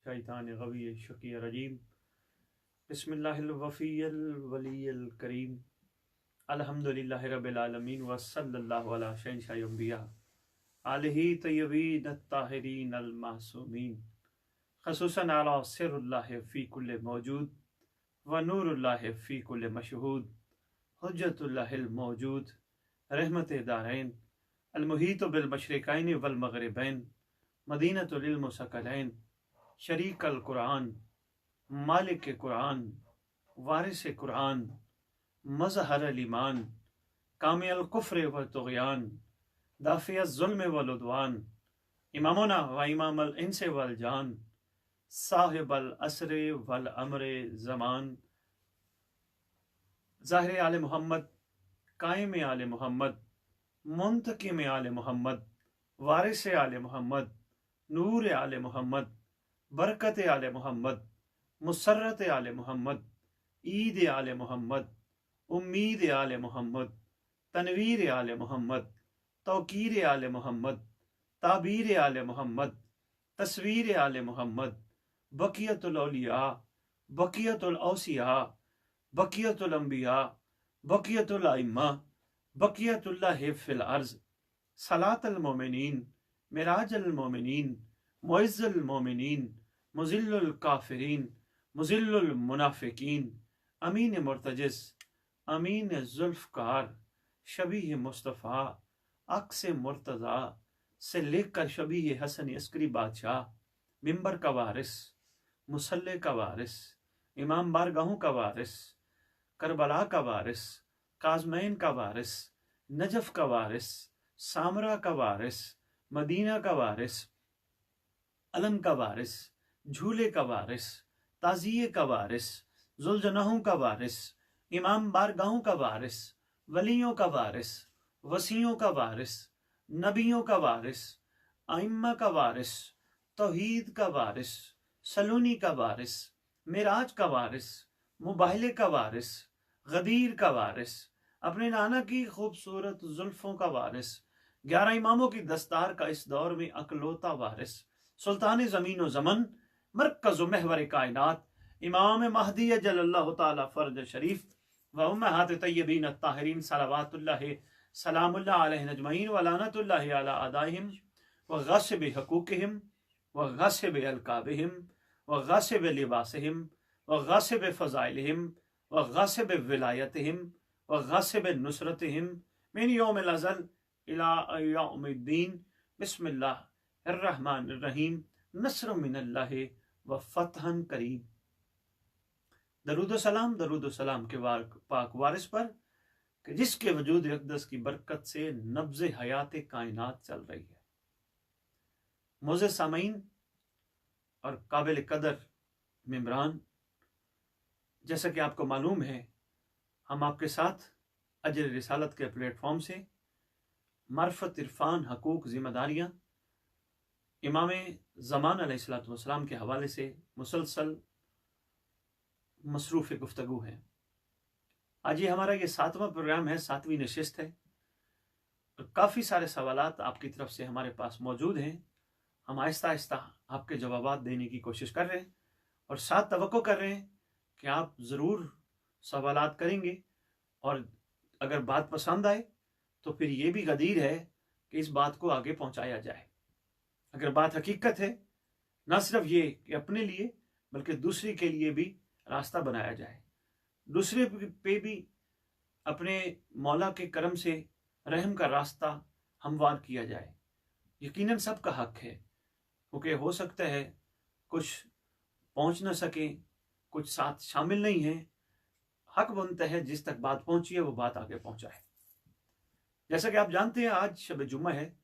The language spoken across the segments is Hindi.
शैतान गवी शकी रजीम बिस्मिल्लाहिल वफ़ील वलील करीम अल्हम्दुलिल्लाहि रब्बिल आलमीन व सल्लल्लाहु अला शहंशाह अंबिया आलिही तय्यबीन अत्ताहिरीन अल मासूमीन खसूसन अला सिर्रुल्लाहि फ़ी कुल्लि मौजूद व नूरुल्लाहि फ़ी कुल्लि मशहूद हुज्जतुल्लाहिल मौजूद रहमत दारैन अल मुहीत बिल मशरिकैन वल मग़रिबैन मदीनतुल इल्म सकलैन शरीक अल कुरान मालिक कुरान वारिस कुरान मज़हर अल ईमान कामी अल कुफ्र व तुग़यान दाफ़ी अज़्ज़ुल्म वल उद्वान इमामुना व इमाम अल इंस वल जान साहिब अल असर वल अमर ज़मान ज़ाहिर आले मोहम्मद कायम आले मोहम्मद मुंतकिम आले मोहम्मद वारिस आले मोहम्मद नूर आले मोहम्मद बरकत आले मोहम्मद मुसर्रत आले मोहम्मद ईद आले मोहम्मद उम्मीद आले मोहम्मद तनवीर आले मोहम्मद तौकीर आले मोहम्मद ताबीर आले मोहम्मद तस्वीर आले मोहम्मद बकियतुल औलिया बकियतुल औसिया बकियतुल अंबिया बकियतुल अइम्मा बकियतुल्लाहि फिल अर्ज़ सलातुल मोमिनीन मिराजुल मोमिनीन मुइज़्ज़ुल मोमिनीन मुज़िल्लुल काफ़िरीन मुज़िल्लुल मुनाफ़िकीन अमीन मुर्तजिज़ अमीन ज़ुल्फ़कार शबीह मुस्तफ़ा अक्स मुर्तज़ा से लेकर शबीह हसन अस्करी बादशाह मिंबर का वारिस मुसल्ले का वारिस इमाम बारगाहों का वारिस करबला का वारिस काज़मैन का वारिस नजफ़ का वारिस सामरा का वारिस मदीना का वारिस अलम का वारिस झूले का वारिस ताज़िये का वारिस ज़ुलजनाहों का वारिस इमाम बारगाहों का वारिस वलियों का वारिस वसियों का वारिस नबियों का वारिस आइम्मा का वारिस तौहीद का वारिस सलूनी का वारिस मिराज का वारिस मुबाहिले का वारिस गदीर का वारिस अपने नाना की खूबसूरत जुल्फ़ों का वारिस 11 इमामों की दस्तार का इस दौर में अकलौता वारिस सुल्तान ज़मीन व ज़मन मरकज़ महवर कायनात इमाम महदी जल्लल्लाहु ताला फ़र्ज शरीफ व उम्महात तय्यबीन अत्ताहिरीन सलावतुल्लाहि सलामुल्लाह अलैहिन अजमईन व लानतुल्लाहि अला अदाइहिम व गासिब हकूक़िहिम व गासिब अलकाबिहिम व गासिब लिबासिहिम व गासिब फ़ज़ाइलिहिम व गासिब विलायतिहिम व गासिब नुसरतिहिम मिन यौमिल अज़ल इला यौमिद्दीन बिस्मिल्लाहिर रहमानिर रहीम नस्र मिनल्लाहि व फ़तहन करीब। दरूद सलाम के पाक वारिस पर कि जिसके वजूद अक़दस की बरकत से नब्ज़ हयात कायनात चल रही है। मोअज़्ज़ज़ सामीन और काबिल कदर मेंबरान, जैसा कि आपको मालूम है, हम आपके साथ अजर रिसालत के प्लेटफॉर्म से मार्फत इरफान हकूक़ ज़िम्मेदारियाँ इमाम ज़मान अलैहिस्सलातु वस्सलाम के हवाले से मुसलसल मसरूफ़ गुफ्तगू है। आज ये हमारा ये 7वां प्रोग्राम है, 7वीं नशिस्त है। काफ़ी सारे सवालात आपकी तरफ से हमारे पास मौजूद हैं। हम आहिस्ता आहिस्ता आपके जवाबात देने की कोशिश कर रहे हैं और साथ तवक्को कर रहे हैं कि आप ज़रूर सवालात करेंगे और अगर बात पसंद आए तो फिर ये भी गदीर है कि इस बात को आगे पहुंचाया जाए। अगर बात हकीकत है, ना सिर्फ ये कि अपने लिए बल्कि दूसरे के लिए भी रास्ता बनाया जाए, दूसरे पे भी अपने मौला के करम से रहम का रास्ता हमवार किया जाए। यकीनन सबका हक है, क्योंकि हो सकता है कुछ पहुंच न सके, कुछ साथ शामिल नहीं है। हक बनता है जिस तक बात पहुंची है वो बात आगे पहुंचाए। जैसा कि आप जानते हैं, आज शब जुम्मा है।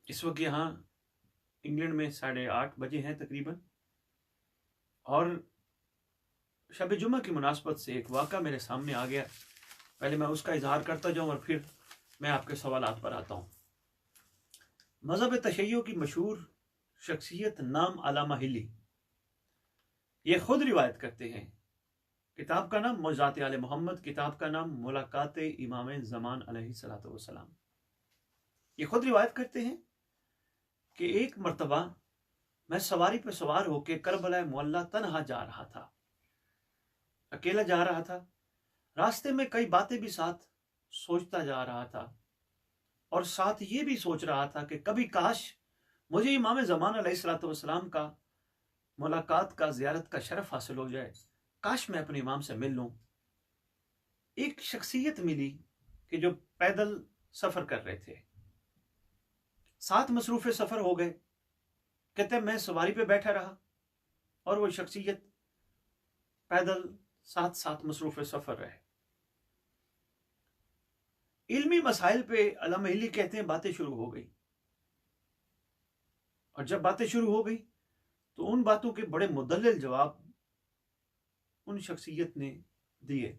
इस वक्त यहाँ इंग्लैंड में 8:30 बजे हैं तकरीबन, और शब जुम्मा की मुनासबत से एक वाक़ा मेरे सामने आ गया। पहले मैं उसका इजहार करता जाऊँ और फिर मैं आपके सवालात पर आता हूँ। मज़हब तशय्युअ की मशहूर शख्सियत नाम अल्लामा हिली, ये खुद रिवायत करते हैं। किताब का नाम मौज़ात आले मोहम्मद, किताब का नाम मुलाकात इमाम ज़मान अलैहिस्सलातु वस्सलाम। ये खुद रिवायत करते हैं कि एक मरतबा मैं सवारी पे सवार होके करबला मुअल्ला तन्हा जा रहा था, अकेला जा रहा था। रास्ते में कई बातें भी साथ सोचता जा रहा था और साथ ये भी सोच रहा था कि कभी काश मुझे इमाम ज़मान अलैहिस्सलाम का मुलाकात का, ज़ियारत का शरफ हासिल हो जाए। काश मैं अपने इमाम से मिल लूं। एक शख्सियत मिली कि जो पैदल सफर कर रहे थे, साथ मसरूफ़ सफर हो गए। कहते मैं सवारी पे बैठा रहा और वो शख्सियत पैदल साथ साथ मसरूफ़ सफर रहे। इल्मी मसाइल पे अल्लामा हिली कहते हैं बातें शुरू हो गई, और जब बातें शुरू हो गई तो उन बातों के बड़े मुदल्लिल जवाब उन शख्सियत ने दिए,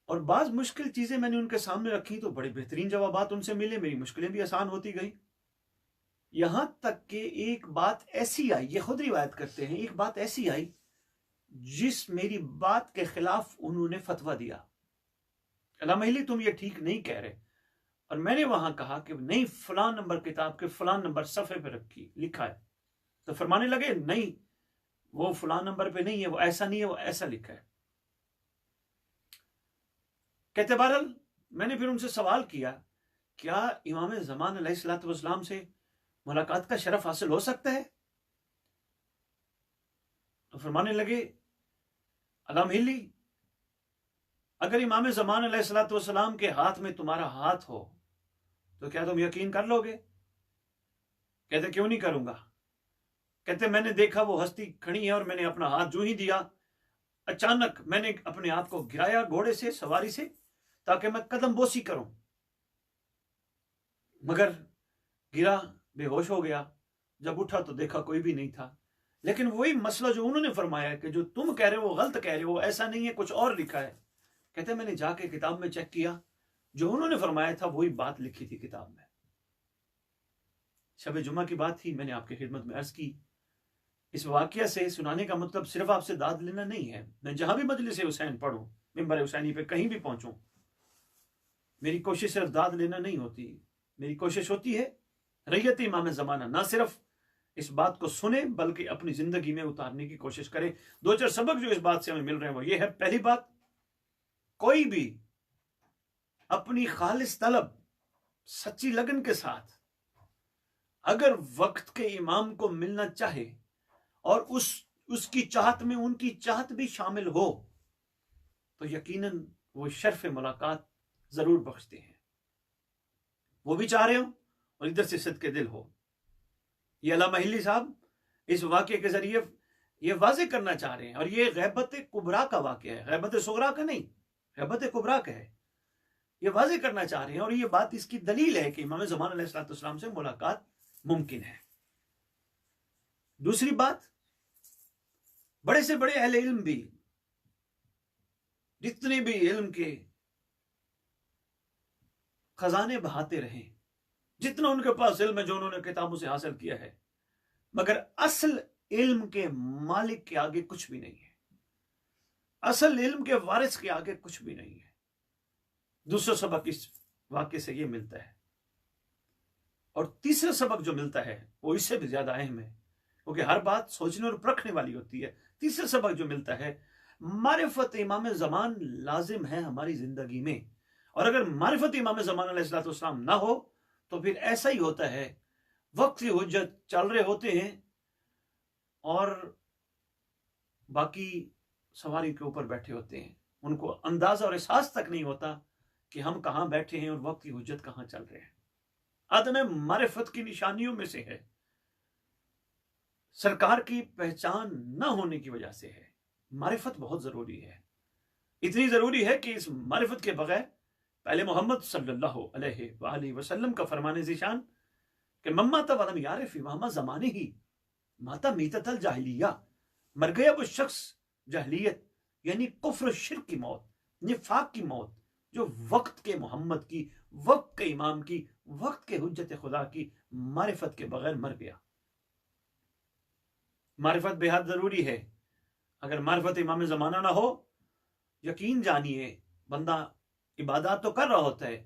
और बाज मुश्किल चीजें मैंने उनके सामने रखी तो बड़े बेहतरीन जवाबात उनसे मिले। मेरी मुश्किलें भी आसान होती गई। यहां तक कि एक बात ऐसी आई, ये खुद रिवायत करते हैं, एक बात ऐसी आई जिस मेरी बात के खिलाफ उन्होंने फतवा दिया, अल्लामा हिली तुम ये ठीक नहीं कह रहे। और मैंने वहां कहा कि नहीं, फलां नंबर किताब के फलां नंबर सफ़े पे रखी लिखा है। तो फरमाने लगे नहीं, वो फलां नंबर पे नहीं है, वो ऐसा नहीं है, वो ऐसा लिखा है। कहते बहरहाल मैंने फिर उनसे सवाल किया, क्या इमाम ज़मान अलैहिस्सलाम से मुलाकात का शरफ हासिल हो सकता है? तो फरमाने लगे अल्लामा हिली, अगर इमाम ज़मान अलैहिस्सलाम के हाथ में तुम्हारा हाथ हो तो क्या तुम यकीन कर लोगे? कहते क्यों नहीं करूंगा। कहते मैंने देखा वो हस्ती खड़ी है और मैंने अपना हाथ जो ही दिया, अचानक मैंने अपने आप को गिराया घोड़े से, सवारी से, ताकि मैं कदम बोसी करूं, मगर गिरा, बेहोश हो गया। जब उठा तो देखा कोई भी नहीं था। लेकिन वही मसला जो उन्होंने फरमाया कि जो तुम कह रहे हो वो गलत कह रहे हो, ऐसा नहीं है, कुछ और लिखा है। कहते मैंने जाके किताब में चेक किया, जो उन्होंने फरमाया था वही बात लिखी थी किताब में। शब जुमा की बात थी, मैंने आपकी खिदमत में अर्ज की। इस वाकया से सुनाने का मतलब सिर्फ आपसे दाद लेना नहीं है। मैं जहां भी मजलिस हुसैन पढ़ूं, मिंबर हुसैनी पे कहीं भी पहुंचूं, मेरी कोशिश सिर्फ दाद लेना नहीं होती। मेरी कोशिश होती है रैयत इमाम ज़माना ना सिर्फ इस बात को सुने बल्कि अपनी जिंदगी में उतारने की कोशिश करे। दो चार सबक जो इस बात से हमें मिल रहे हैं वो ये है। पहली बात, कोई भी अपनी खालिस तलब, सच्ची लगन के साथ अगर वक्त के इमाम को मिलना चाहे और उसकी चाहत में उनकी चाहत भी शामिल हो तो यकीनन वो शर्फ मुलाकात जरूर बख्शते हैं। वो भी चाह रहे हो और इधर से सदके दिल हो। ये अल्लामा हिली साहब इस वाक़े के जरिए ये वाज़ेह करना चाह रहे हैं, और ये गैबत कुबरा का वाक़या है, गैबत सुगरा का नहीं, गैबत कुबरा का है। ये वाज़ेह करना चाह रहे हैं, और ये बात इसकी दलील है कि इमाम ज़मान अलैहिस्सलाम से मुलाकात मुमकिन है। दूसरी बात, बड़े से बड़े अहले इल्म भी, जितने भी इल्म के खजाने बहाते रहे, जितना उनके पास इल्म है जो उन्होंने किताबों से हासिल किया है, मगर असल इल्म के मालिक के आगे कुछ भी नहीं है, असल इल्म के वारिस के आगे कुछ भी नहीं है। दूसरा सबक इस वाक्य से ये मिलता है, और तीसरा सबक जो मिलता है वो इससे भी ज्यादा अहम है, क्योंकि हर बात सोचने और परखने वाली होती है। तीसरा सबक जो मिलता है, मारिफत इमाम ज़मान लाजिम है हमारी जिंदगी में, और अगर मारिफत इमाम ज़मान अलैहिस्सलाम ना हो तो फिर ऐसा ही होता है, वक्त की हुज्जत चल रहे होते हैं और बाकी सवारी के ऊपर बैठे होते हैं, उनको अंदाजा और एहसास तक नहीं होता कि हम कहां बैठे हैं और वक्त की हुज्जत कहां चल रहे हैं। आदम मारिफत की निशानियों में से है, सरकार की पहचान न होने की वजह से है। मारिफत बहुत जरूरी है, इतनी जरूरी है कि इस मारिफत के बगैर पहले मोहम्मद सल्लल्लाहु अलैहि वसल्लम का फरमाने ज़िशान कि मम्मा तवलम यारिफ इमामा ज़माने ही माता मीततल जाहिलिया, मर गया वो शख्स जहलियत यानी कुफ्र शिर्क की मौत, निफाक की मौत, जो वक्त के मोहम्मद की, वक्त के इमाम की, वक्त के हुज्जत खुदा की मारिफत के बगैर मर गया। मारिफत बेहद जरूरी है। अगर मारिफत इमाम ज़माना ना हो, यकीन जानिए बंदा इबादत तो कर रहा होता है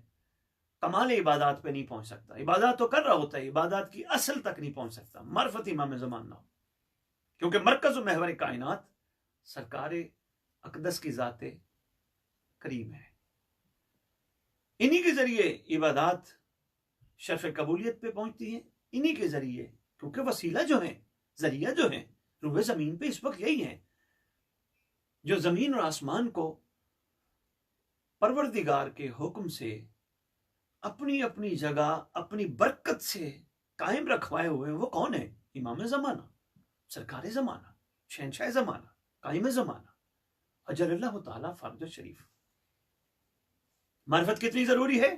कमाल इबादत पे नहीं पहुंच सकता, इबादत तो कर रहा होता है, इबादत की असल तक नहीं पहुंच सकता मार्फत इमाम ज़मान ना हो, क्योंकि मरकज़ व महवर कायनात सरकार अकदस की ज़ाते करीम है। इन्हीं के जरिए इबादत शर्फ कबूलियत पे पहुंचती है, इन्हीं के जरिए, क्योंकि वसीला जो है, जरिया जो है रूह ज़मीन पे इस वक्त यही है जो ज़मीन और आसमान को परवरदिगार के हुक्म से अपनी अपनी जगह अपनी बरकत से कायम रखवाए हुए हैं। वो कौन है? इमाम ज़माना, सरकार ज़माना, शहनशाह ज़माना, कायम ज़माना, अजलल्लाहु ताला फर्द शरीफ। मार्फत कितनी जरूरी है?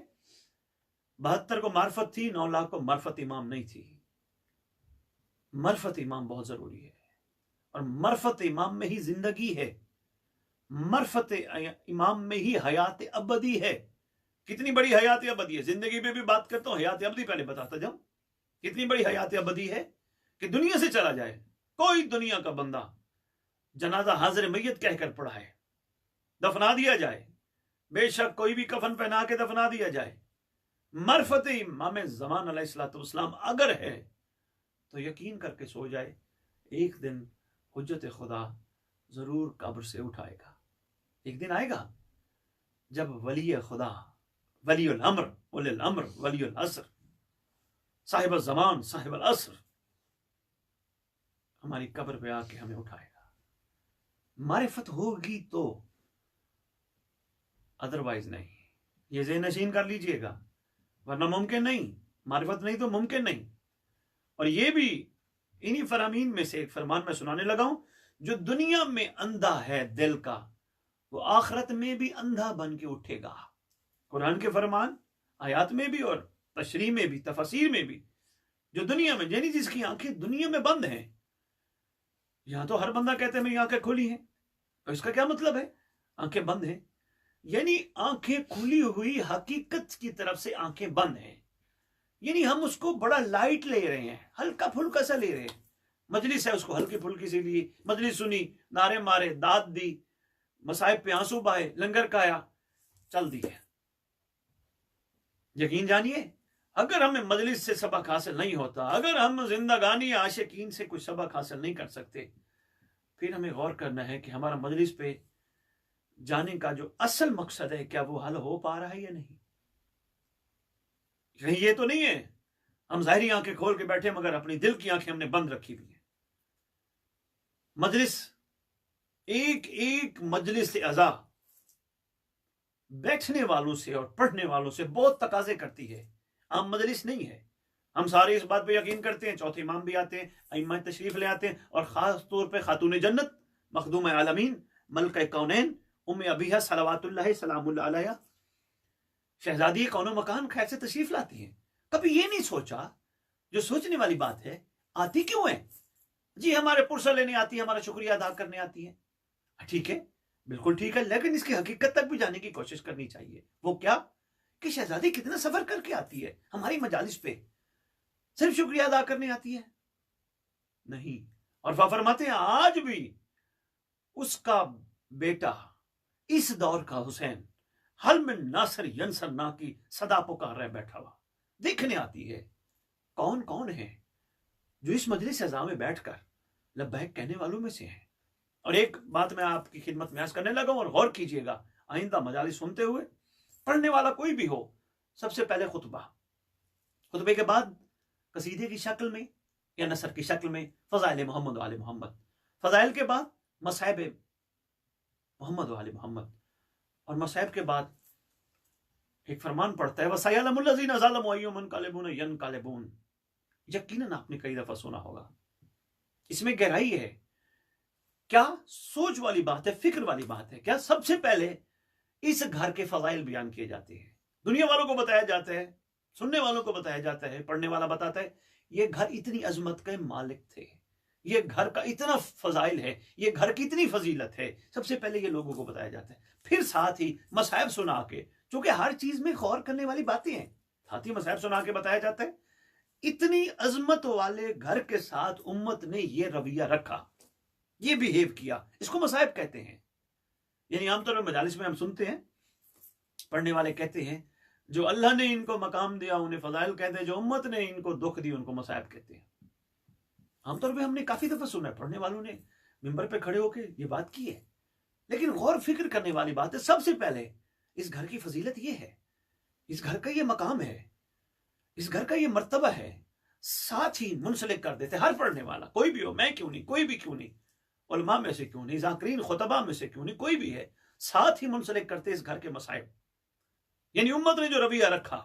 72 को मार्फत थी, 9 लाख को मार्फत इमाम नहीं थी। मार्फत इमाम बहुत जरूरी है और मार्फत इमाम में ही जिंदगी है, मार्फत इमाम में ही हयात अबदी है। कितनी बड़ी हयात अबदी है, जिंदगी में भी बात करता हूं, हयात अबदी पहले बताता जाऊं। कितनी बड़ी हयात अबदी है कि दुनिया से चला जाए, कोई दुनिया का बंदा जनाजा हाजिर मैयत कहकर पड़ा है, दफना दिया जाए, बेशक कोई भी कफन पहना के दफना दिया जाए, मरफत इमाम ज़मान अलैहिस्सलाम अगर है तो यकीन करके सो जाए, एक दिन हुज्जत खुदा जरूर कब्र से उठाएगा। एक दिन आएगा जब वली खुदा, वलीउल अम्र, उलिल अम्र, वलीउल असर, साहिब ज़मान, साहिब अल असर हमारी कब्र पे आके हमें उठाएगा। मारिफत होगी तो, अदरवाइज नहीं। ये ज़हन नशीन कर लीजिएगा, वरना मुमकिन नहीं। मारिफत नहीं तो मुमकिन नहीं। और ये भी इन्हीं फरामीन में से एक फरमान में सुनाने लगा हूं, जो दुनिया में अंधा है दिल का, वो आखिरत में भी अंधा बन के उठेगा। कुरान के फरमान आयात में भी और तशरीह में भी, तफसीर में भी, जो दुनिया में, यानी जिसकी आंखें दुनिया में बंद हैं, यहां तो हर बंदा कहते हैं मेरी आंखें खुली हैं, तो इसका क्या मतलब है? आंखें बंद हैं यानी आंखें खुली हुई हकीकत की तरफ से आंखें बंद हैं, यानी हम उसको बड़ा लाइट ले रहे हैं, हल्का फुल्का सा ले रहे हैं। मजलिस है, उसको हल्की फुल्की से ली, मजलिस सुनी, नारे मारे, दाद दी, मसाइब पे आंसू बहाए, लंगर खाया, चल दिए। यकीन जानिए, अगर हमें मजलिस से सबक हासिल नहीं होता, अगर हम जिंदगानी आशिकीन से कुछ सबक हासिल नहीं कर सकते, फिर हमें गौर करना है कि हमारा मजलिस पे जाने का जो असल मकसद है, क्या वो हल हो पा रहा है या नहीं। कहीं ये तो नहीं है हम जाहिरी आंखें खोल के बैठे मगर अपनी दिल की आंखें हमने बंद रखी हुई है। मजलिस, एक एक मजलिस से अज़ा बैठने वालों से और पढ़ने वालों से बहुत तकाजे करती है, आम मजलिस नहीं है। हम सारे इस बात पे यकीन करते हैं, चौथे इमाम भी आते हैं, इमाम तशरीफ ले आते हैं, और खास तौर पे खातून जन्नत, मखदूम आलमीन, मलका कौनैन, उम्मे अबीहा सलावतुल्लाह सलामुल्लाह अलैहा, शहजादी कौनो मकान खैर से तशरीफ लाती हैं। कभी ये नहीं सोचा, जो सोचने वाली बात है, आती क्यों है? जी हमारे पुरसा लेने आती है, हमारा शुक्रिया अदा करने आती है, ठीक है, बिल्कुल ठीक है, लेकिन इसकी हकीकत तक भी जाने की कोशिश करनी चाहिए। वो क्या कि शहजादी कितना सफर करके आती है हमारी मजालिस पे, सिर्फ शुक्रिया अदा करने आती है? नहीं। और फरमाते हैं आज भी उसका बेटा, इस दौर का हुसैन, हल में नासर यंसर ना की सदा पुकार रहे बैठा हुआ, देखने आती है। कौन कौन है जो इस मजलिस अज़ा में बैठकर लब्बैक कहने वालों में से है? और एक बात मैं आपकी खिदमत में अर्ज करने लगा हूं, और गौर कीजिएगा, आइंदा मजालिस सुनते हुए पढ़ने वाला कोई भी हो, सबसे पहले खुतबा, खुतबे के बाद कसीदे की शक्ल में या नसर की शक्ल में फजाइल मोहम्मद वाले मोहम्मद, फजाइल के बाद मसाइब मोहम्मद वाले मोहम्मद, और मसाइब के बाद एक फरमान पढ़ता है, वसयलमुल्लज़ीना ज़लमू अय्युम यनक़लिबून यनक़लिबून। यकीनन आपने कई दफा सुना होगा, इसमें गहराई है। क्या सोच वाली बात है, फिक्र वाली बात है। क्या सबसे पहले इस घर के फजाइल बयान किए जाते हैं, दुनिया वालों को बताया जाता है, सुनने वालों को बताया जाता है, पढ़ने वाला बताता है ये घर इतनी अजमत के मालिक थे, ये घर का इतना फजाइल है, ये घर की इतनी फजीलत है। सबसे पहले ये लोगों को बताया जाता है, फिर साथ ही मसाइब सुना के, चूंकि हर चीज में गौर करने वाली बातें हैं, साथ ही मसाइब सुना के बताया जाता है। इतनी अजमत वाले घर के साथ उम्मत ने ये रवैया रखा, ये बिहेव किया, इसको मसाइब कहते हैं। यानी आमतौर पर मजालिस में हम सुनते हैं, पढ़ने वाले कहते हैं जो अल्लाह ने इनको मकाम दिया उन्हें फजाइल कहते हैं, जो उम्मत ने इनको दुख दी उनको मसाइब कहते हैं। आमतौर पर हमने काफी दफा सुना है, पढ़ने वालों ने मिंबर पे खड़े होकर ये बात की है, लेकिन गौर फिक्र करने वाली बात है, सबसे पहले इस घर की फजीलत ये है, इस घर का ये मकाम है, इस घर का ये मर्तबा है, साथ ही मुंसलिक कर देते हर पढ़ने वाला, कोई भी हो, मैं क्यों नहीं, कोई भी क्यों नहीं, उलमा में से क्यों नहीं, जाकरीन खुतबा में से क्यों नहीं, कोई भी है, साथ ही मुंसलिक करते इस घर के मसाइब। यानी उम्मत ने जो रवैया रखा,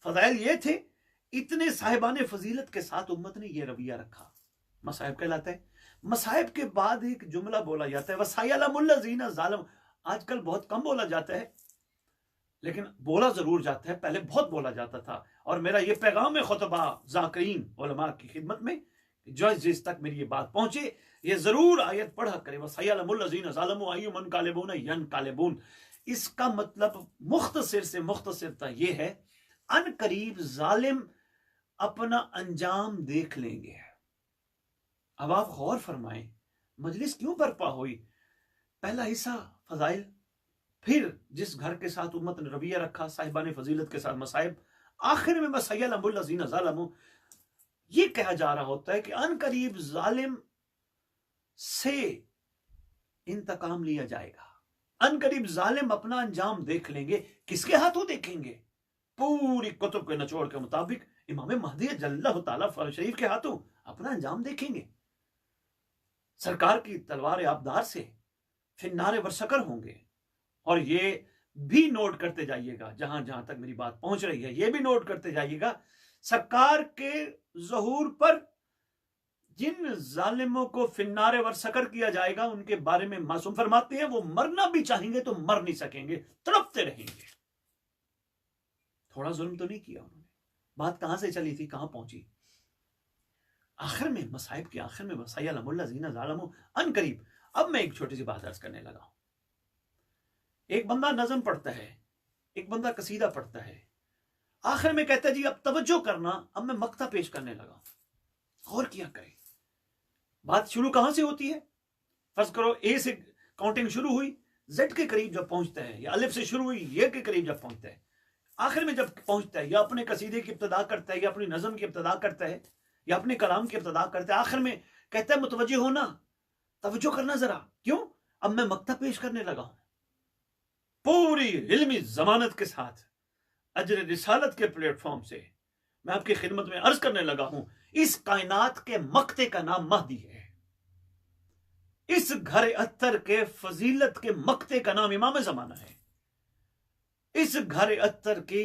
फजाइल ये थे, इतने साहिबान फजीलत के साथ उम्मत ने यह रवैया रखा, मसाइब कहलाता है। मसाइब के बाद एक जुमला बोला जाता है, वसायलमुल्लज़ीना ज़ालम। आजकल बहुत कम बोला जाता है, लेकिन बोला जरूर जाता है, पहले बहुत बोला जाता था। और मेरा ये पैगाम खुतबा जाकरीन उलमा की खिदमत में, जो जिस तक मेरी ये बात पहुंचे, ये जरूर आयत पढ़ा करे, वसायलमुल्लज़ीना ज़ालमू अय्युम यनक़लिबून यनक़लिबून। इसका मतलब मुख्तसर से मुख्तसरता ये है, अन करीब जालिम अपना अंजाम देख लेंगे। अब आप गौर फरमाएं, मजलिस क्यों बर्पा हुई? पहला हिस्सा फजाइल, फिर जिस घर के साथ उम्मत ने रवैया रखा, साहिबान फजीलत के साथ मसाइब, आखिर में वसयलमुल्लज़ीना ज़लमू। ये कहा जा रहा होता है कि अन करीब जालिम से इंतकाम लिया जाएगा, अन करीब जालिम अपना अंजाम देख लेंगे। किसके हाथों देखेंगे? पूरी कुतुब के निचोड़ के मुताबिक इमाम महदी जल्लल्लाहु ताला फर्ज शरीफ के हाथों अपना अंजाम देखेंगे। सरकार की तलवार आबदार से फिन्नारे बरसकर होंगे। और ये भी नोट करते जाइएगा, जहां जहां तक मेरी बात पहुंच रही है, ये भी नोट करते जाइएगा, सरकार के ज़हूर पर जिन जालिमों को फिन्नारे बरसकर किया जाएगा, उनके बारे में मासूम फरमाते हैं, वो मरना भी चाहेंगे तो मर नहीं सकेंगे, तड़पते रहेंगे। थोड़ा जुल्म तो नहीं किया उन्होंने। बात कहां से चली थी, कहां पहुंची? आखिर में, मसाइब के आखिर में, वसयलमुल्लज़ीना ज़लमू अन करीब। अब मैं एक छोटी सी बात अर्ज करने लगा हूं। एक बंदा नज़म पढ़ता है, एक बंदा कसीदा पढ़ता है, आखिर में कहता है जी अब तवज्जो करना, अब मैं मक्ता पेश करने लगा। और क्या करे, बात शुरू कहां से होती है? फर्ज करो ए से काउंटिंग शुरू हुई, जेड के करीब जब पहुंचता है, या अलिफ से शुरू हुई, ये के करीब जब पहुंचता है, आखिर में जब पहुंचता है, या अपने कसीदे की इब्तिदा करता है, या अपनी नज़म की इब्तिदा करता है, या अपने कलाम की इब्तिदा करता है, आखिर में कहता है मुतवज्जो होना, तवज्जो करना जरा। क्यों? अब मैं मक्ता पेश करने लगा हूं, पूरी इल्मी जमानत के साथ अजर रिसालत के प्लेटफॉर्म से मैं आपकी खिदमत में अर्ज करने लगा हूं, इस कायनात के मक्ते का नाम महदी है, इस घर अत्तर के फजीलत के मक्ते का नाम इमाम जमाना है, इस घर अत्तर की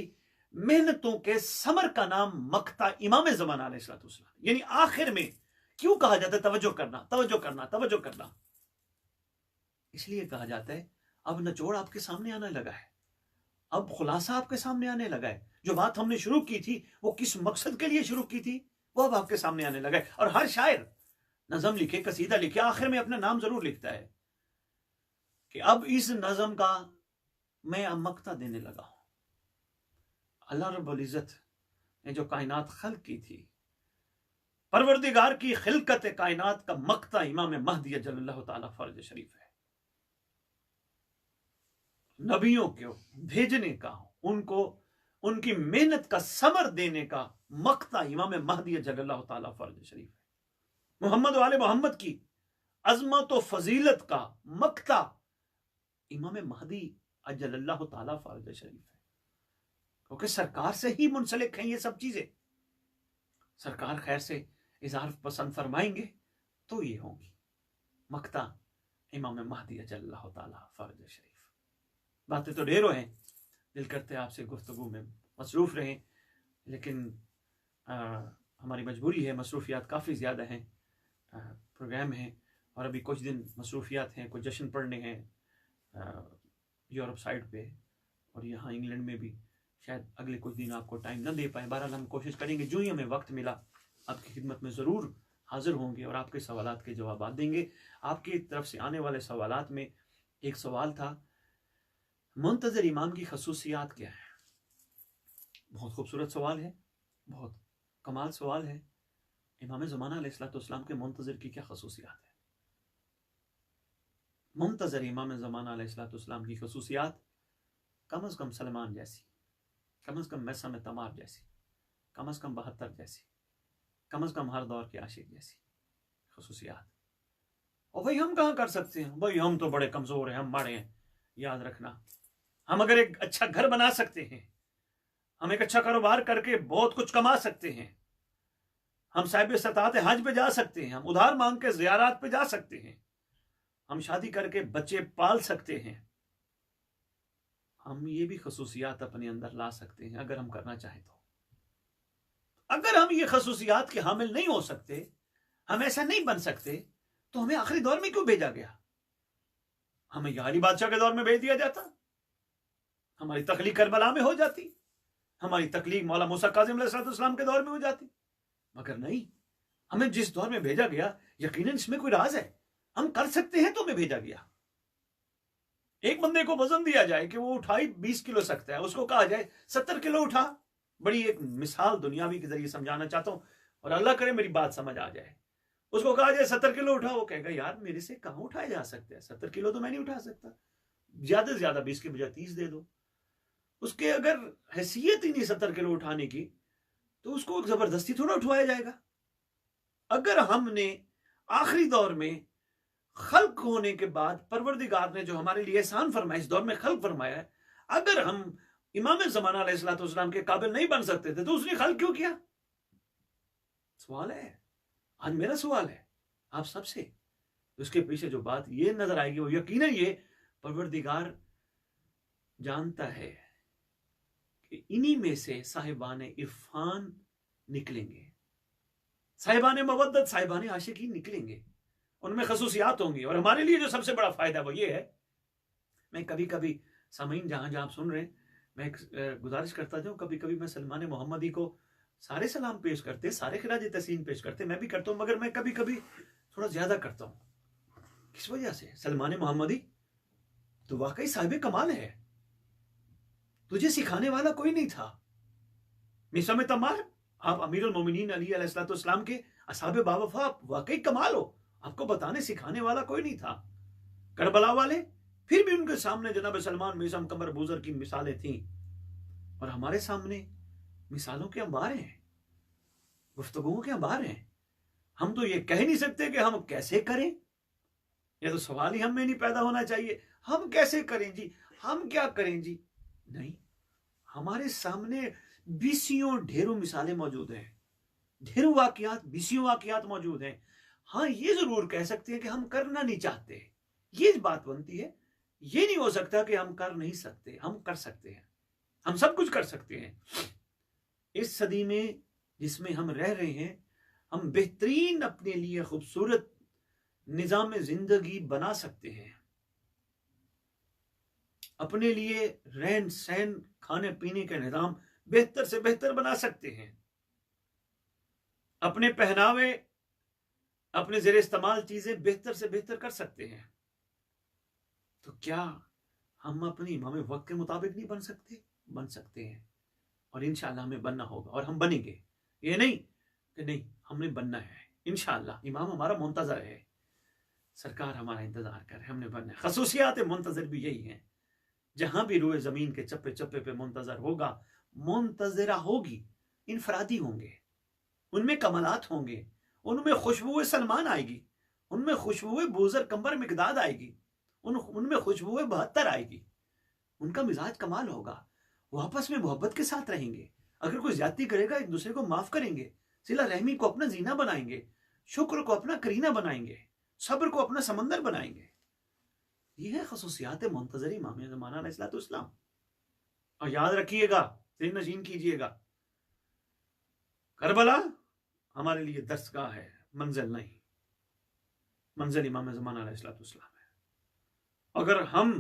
मेहनतों के समर का नाम मक्ता इमाम जमाना अलैहिस्सलाम। यानी आखिर में क्यों कहा जाता है तवज्जो करना, तवज्जो करना, तवज्जो करना? इसलिए कहा जाता है अब निचोड़ आपके सामने आने लगा है, अब खुलासा आपके सामने आने लगा है। जो बात हमने शुरू की थी, वो किस मकसद के लिए शुरू की थी, वो अब आपके सामने आने लगा है। और हर शायर नज़म लिखे, कसीदा लिखे, आखिर में अपना नाम जरूर लिखता है कि अब इस नज़म का मैं अब मक्ता देने लगा हूं। अल्लाह रब्बुल इज्जत ने जो कायनात खल्क की थी, परवरदिगार की खिलकत कायनात का मक्ता इमाम महदी जल्लल्लाहु ताला फर्ज शरीफ है। नबियों को भेजने का, उनको उनकी मेहनत का समर देने का मक्ता इमाम महदी जल्लल्लाहु ताला फर्ज शरीफ है। मोहम्मद वाले मोहम्मद की अजमत व फजीलत का मक्ता इमाम महदी जल्लल्लाहु ताला फर्ज शरीफ है, क्योंकि सरकार से ही मुंसलिक हैं ये सब चीजें। सरकार खैर से इज़हार पसंद फरमाएंगे तो ये होंगी, मक्ता इमाम महदी जल्लल्लाहु ताला फर्ज शरीफ। बातें तो ढेरों हैं, दिल करते आपसे गुफ्तगू में मसरूफ़ रहें, लेकिन हमारी मजबूरी है, मसरूफियात काफ़ी ज़्यादा हैं, प्रोग्राम हैं, और अभी कुछ दिन मसरूफियात हैं, कुछ जश्न पढ़ने हैं यूरोप साइड पे, और यहाँ इंग्लैंड में भी शायद अगले कुछ दिन आपको टाइम न दे पाए। बहरहाल हम कोशिश करेंगे, जो ही हमें वक्त मिला आपकी खिदमत में ज़रूर हाजिर होंगे और आपके सवालात के जवाब देंगे। आपकी तरफ से आने वाले सवालात में एक सवाल था, मुंतज़िर इमाम की खसूसियात क्या है? बहुत खूबसूरत सवाल है, बहुत कमाल सवाल है। इमाम ज़माना अलैहिस्सलाम के मुंतज़िर की क्या खसूसियात है? मुंतज़िर इमाम ज़माना अलैहिस्सलाम की खसूसियात कम अज़ कम सलमान जैसी, कम से कम मैसा में तमार जैसी, कम से कम 72 जैसी, कम से कम हर दौर के आशिक जैसी खसूसियात। और भाई हम कहाँ कर सकते हैं, भाई हम तो बड़े कमजोर हैं, हम माड़े हैं। याद रखना, हम अगर एक अच्छा घर बना सकते हैं, हम एक अच्छा कारोबार करके बहुत कुछ कमा सकते हैं, हम साहिब सतात हज पे जा सकते हैं, हम उधार मांग के ज़ियारात पे जा सकते हैं, हम शादी करके बच्चे पाल सकते हैं, हम ये भी खसूसियात अपने अंदर ला सकते हैं अगर हम करना चाहें तो। अगर हम ये खसूसियात के हामिल नहीं हो सकते, हम ऐसा नहीं बन सकते, तो हमें आखिरी दौर में क्यों भेजा गया? हमें यारी बादशाह के दौर में भेज दिया जाता, हमारी तकलीफ करबला में हो जाती, हमारी तकलीफ मौला मूसा काजिम अलैहिस्सलाम के दौर में हो जाती। मगर नहीं, हमें जिस दौर में भेजा गया, यकीनन इसमें कोई राज है, हम कर सकते हैं तो हमें भेजा गया। एक बंदे को वजन दिया जाए कि वो उठाई 20 किलो सकता है, उसको कहा जाए 70 किलो उठा। बड़ी एक मिसाल दुनियावी के जरिए समझाना चाहता हूं और अल्लाह करे मेरी बात समझ आ जाए। उसको कहा जाए 70 किलो उठा, वो कहेगा यार मेरे से कहां उठाया जा सकता है, 70 किलो तो मैं नहीं उठा सकता, ज्यादा से ज्यादा 20 के बजाय 30 दे दो। उसके अगर हैसियत ही नहीं 70 किलो उठाने की, तो उसको जबरदस्ती थोड़ा उठवाया जाएगा। अगर हमने आखिरी दौर में खल्क होने के बाद परवरदिगार ने जो हमारे लिए एहसान फरमाया, इस दौर में खल्क फरमाया है, अगर हम इमाम ज़माना अलैहिस्सलाम के काबिल नहीं बन सकते थे तो उसने खल्क क्यों किया? सवाल है, आज मेरा सवाल है आप सबसे। उसके पीछे जो बात ये नजर आएगी वो यकीनन ये, परवरदिगार जानता है कि इन्हीं में से साहिबान इरफान निकलेंगे, साहिबान मवद्दत, साहिबान आशिकी निकलेंगे, उनमें खसूसियात होंगी। और हमारे लिए जो सबसे बड़ा फायदा वो ये है, मैं कभी कभी सामीन जहां जहां आप सुन रहे हैं, मैं गुजारिश करता जाऊं, कभी कभी मैं सलमान मोहम्मदी को सारे सलाम पेश करते, सारे खिराज तहसीन पेश करते, मैं भी करता हूं, मगर मैं कभी कभी थोड़ा ज्यादा करता हूं। किस वजह से? सलमान मोहम्मदी तो वाकई साहिब कमाल है, तुझे सिखाने वाला कोई नहीं था। मिसा में तमार, आप अमीरुल मोमिनीन अली अलैहिस्सलाम के असहाब बावफा, आप वाकई कमाल हो, आपको बताने सिखाने वाला कोई नहीं था। करबला वाले फिर भी उनके सामने जनाब सलमान, मिज़म, कमर बुजर की मिसालें थीं, और हमारे सामने मिसालों के अंबार हैं, गुफ्तगुओं के अंबार हैं। हम तो ये कह नहीं सकते कि हम कैसे करें, ये तो सवाल ही हम में नहीं पैदा होना चाहिए। हम कैसे करें जी, हम क्या करें जी? नहीं, हमारे सामने बीसियों ढेरों मिसालें मौजूद हैं, ढेरों वाकयात, बीसियों वाकयात मौजूद हैं। हाँ, ये जरूर कह सकते हैं कि हम करना नहीं चाहते, ये बात बनती है। ये नहीं हो सकता कि हम कर नहीं सकते, हम कर सकते हैं, हम सब कुछ कर सकते हैं। इस सदी में जिसमें हम रह रहे हैं, हम बेहतरीन अपने लिए खूबसूरत निजाम जिंदगी बना सकते हैं, अपने लिए रहन सहन, खाने पीने का निजाम बेहतर से बेहतर बना सकते हैं, अपने पहनावे, अपने ज़ेर इस्तेमाल चीजें बेहतर से बेहतर कर सकते हैं। तो क्या हम अपने इमाम वक्त के मुताबिक नहीं बन सकते? बन सकते हैं, और इंशाअल्लाह हमें बनना होगा, और हम बनेंगे। ये नहीं कि नहीं हमने बनना है, इंशाअल्लाह इमाम हमारा मुंतजर है, सरकार हमारा इंतजार कर, हमने बनना है। खसूसियात मुंतजर भी यही है, जहां भी रूए जमीन के चप्पे चप्पे पे मुंतजर होगा, मुंतजरा होगी, इनफरादी होंगे, उनमें कमलात होंगे, उनमें खुशबू सलमान आएगी, उनमें खुशबू बूजर कंबर मिकदाद आएगी, उनमें खुशबू 72 आएगी, उनका मिजाज कमाल होगा, वो आपस में मोहब्बत के साथ रहेंगे, अगर कोई ज्यादती करेगा एक दूसरे को माफ करेंगे, सिला रहमी को अपना जीना बनाएंगे, शुक्र को अपना करीना बनाएंगे, सब्र को अपना समंदर बनाएंगे। यह है खसूसियात मुंतजर इमाम ज़माना अलैहिस्सलाम। और याद रखिएगा, दिल नशीन कीजिएगा, करबला हमारे लिए दर्सगाह है, मंजिल नहीं। मंजिल इमाम ज़माना अलैहिस्सलाम है। अगर हम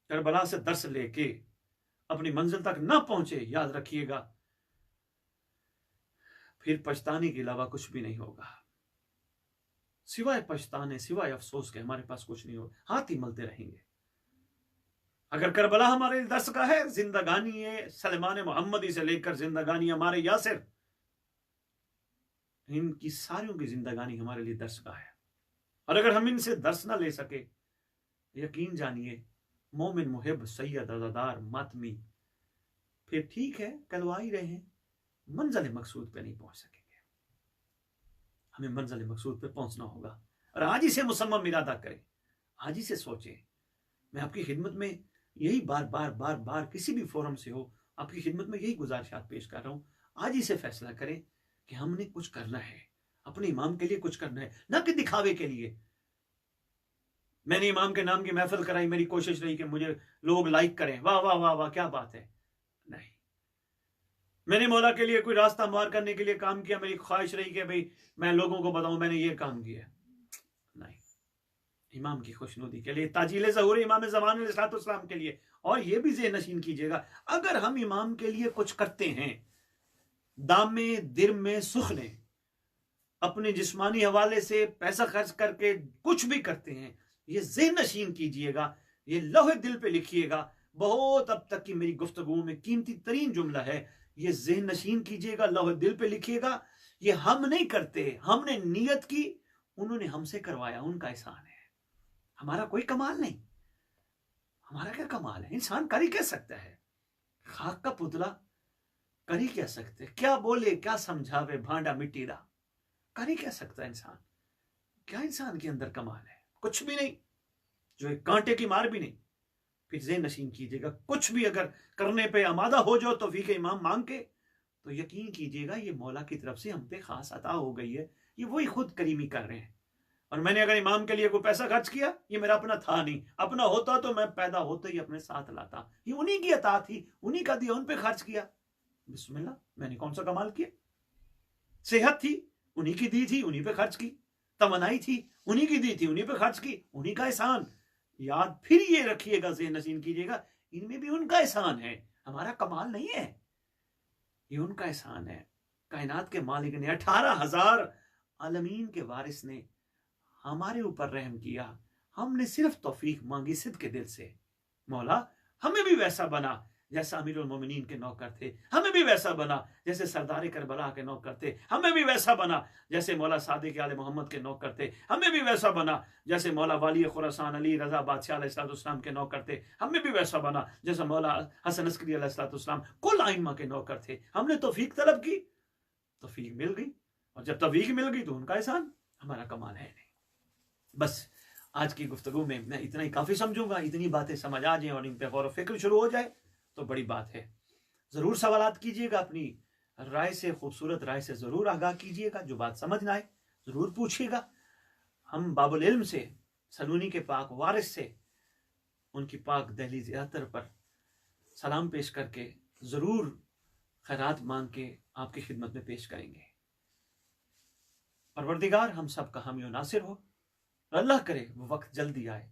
करबला से दर्स लेके अपनी मंजिल तक ना पहुंचे, याद रखिएगा फिर पछताने के अलावा कुछ भी नहीं होगा, सिवाय पछताने, सिवाय अफसोस के हमारे पास कुछ नहीं होगा, हाथ ही मलते रहेंगे। अगर करबला हमारे लिए दर्स का है, जिंदगानी है सलमान मोहम्मदी से लेकर जिंदगानी हमारे यासिर, इनकी सारियों की जिंदगानी हमारे लिए दर्स का है। और अगर हम इनसे दर्स ना ले सके, यकीन जानिए मोमिन मुहिब सैयद अज़ादार मातमी फिर ठीक है, कहलवा ही रहे हैं, मंजिल मकसूद पे नहीं पहुंच सकेंगे। हमें मंजिल मकसूद पे पहुंचना होगा और आज ही से मुसम्मम इरादा करें, आज ही से सोचें। मैं आपकी खिदमत में यही बार बार बार बार किसी भी फोरम से हो, आपकी खिदमत में यही गुजारिशात पेश कर रहा हूं, आज ही से फैसला करें कि हमने कुछ करना है, अपने इमाम के लिए कुछ करना है, ना कि दिखावे के लिए। मैंने इमाम के नाम की महफिल कराई, मेरी कोशिश रही कि मुझे लोग लाइक करें, वाह वाह वाह वाह क्या बात है। नहीं, मैंने मौला के लिए कोई रास्ता मार करने के लिए काम किया, मेरी ख्वाहिश रही कि भाई मैं लोगों को बताऊं मैंने ये काम किया। नहीं, इमाम की खुशनुदी के लिए, ताजील ज़हूर इमाम ज़मान अलैहिस्सलाम के लिए। और ये भी ज़हन नशीन कीजिएगा, अगर हम इमाम के लिए कुछ करते हैं, दामे दिर में सुखने, अपने जिस्मानी हवाले से पैसा खर्च करके कुछ भी करते हैं, ये ज़हन नशीन कीजिएगा, ये लौहे दिल पे लिखिएगा। बहुत अब तक की मेरी गुफ्तगू में कीमती तरीन जुमला है, ये ज़हन नशीन कीजिएगा, लौहे दिल पे लिखिएगा। ये हम नहीं करते, हमने नियत की, उन्होंने हमसे करवाया, उनका एहसान है, हमारा कोई कमाल नहीं। हमारा क्या कमाल है? इंसान कर ही कह सकता है, खाक का पुतला कर ही कह सकते, क्या बोले क्या समझावे भांडा मिट्टी दा, कर ही कह सकता है इंसान। क्या इंसान के अंदर कमाल है? कुछ भी नहीं, जो एक कांटे की मार भी नहीं। फिर ज़हन नशीन कीजिएगा, कुछ भी अगर करने पे आमादा हो जाओ तौफीक इमाम मांग के, तो यकीन कीजिएगा ये मौला की तरफ से हम पे खास अता हो गई है, ये वही खुद करीमी कर रहे हैं। और मैंने अगर इमाम के लिए कोई पैसा खर्च किया, ये मेरा अपना था नहीं, अपना होता तो मैं पैदा होते ही अपने साथ लाता, ये उन्हीं की अता थी, उन्हीं का दिया, उन पे खर्च किया, बिस्मिल्लाह, मैंने कौन सा कमाल किया। सेहत थी, उन्हीं की दी थी, उन्हीं पे खर्च की, तमन्नाई थी, उन्हीं की दी थी, उन्हीं पे खर्च की, उन्हीं का एहसान। याद फिर ये रखिएगा, ज़हन नशीन कीजिएगा, इनमें भी उनका एहसान है, हमारा कमाल नहीं है, ये उनका एहसान है। कायनात के मालिक ने, 18,000 आलमीन के वारिस ने हमारे ऊपर रहम किया, हमने सिर्फ तौफीक मांगी सिद्क़ के दिल से। मौला हमें भी वैसा बना जैसा अमीरुल मोमिनीन के नौकर थे, हमें भी वैसा बना जैसे सरदार करबला के नौकर थे, हमें भी वैसा बना जैसे मौला सादिक आले मोहम्मद के नौकर थे, हमें भी वैसा बना जैसे मौला वाली खुरासान अली रजा बादशाह अलैहिस्सलाम के नौकर थे, हमें भी वैसा बना जैसे मौला हसन अस्करी अलैहिस्सलाम कुल आइम्मा के नौकर थे। हमने तौफीक तलब की, तौफीक मिल गई, और जब तौफीक मिल गई तो उनका एहसान, हमारा कमाल है नहीं। बस आज की गुफ्तगू में मैं इतना ही काफ़ी समझूंगा, इतनी बातें समझ आ जाएं और इन पर गौर व फिक्र शुरू हो जाए तो बड़ी बात है। ज़रूर सवालात कीजिएगा, अपनी राय से, खूबसूरत राय से ज़रूर आगाह कीजिएगा, जो बात समझ ना आए ज़रूर पूछिएगा। हम बाबुल इल्म से, सलूनी के पाक वारिस से, उनकी पाक दहलीज़ अतर पर सलाम पेश करके ज़रूर खैरात मांग के आपकी खिदमत में पेश करेंगे। परवरदिगार हम सब का हामी नासिर हो। अल्लाह करे वो वक्त जल्दी आए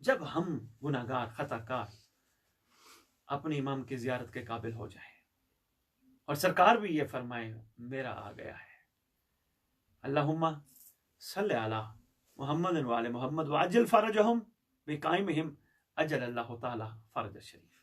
जब हम गुनाहगार खताकार अपने इमाम की ज़ियारत के काबिल हो जाए, और सरकार भी ये फरमाए मेरा आ गया है। अल्लाहुम्मा सल्ले अला मुहम्मद व आले मुहम्मद व अज्जल फरजहुम बिकाइमिहिम अज्जल अल्लाहु ताला फरज शरीफ।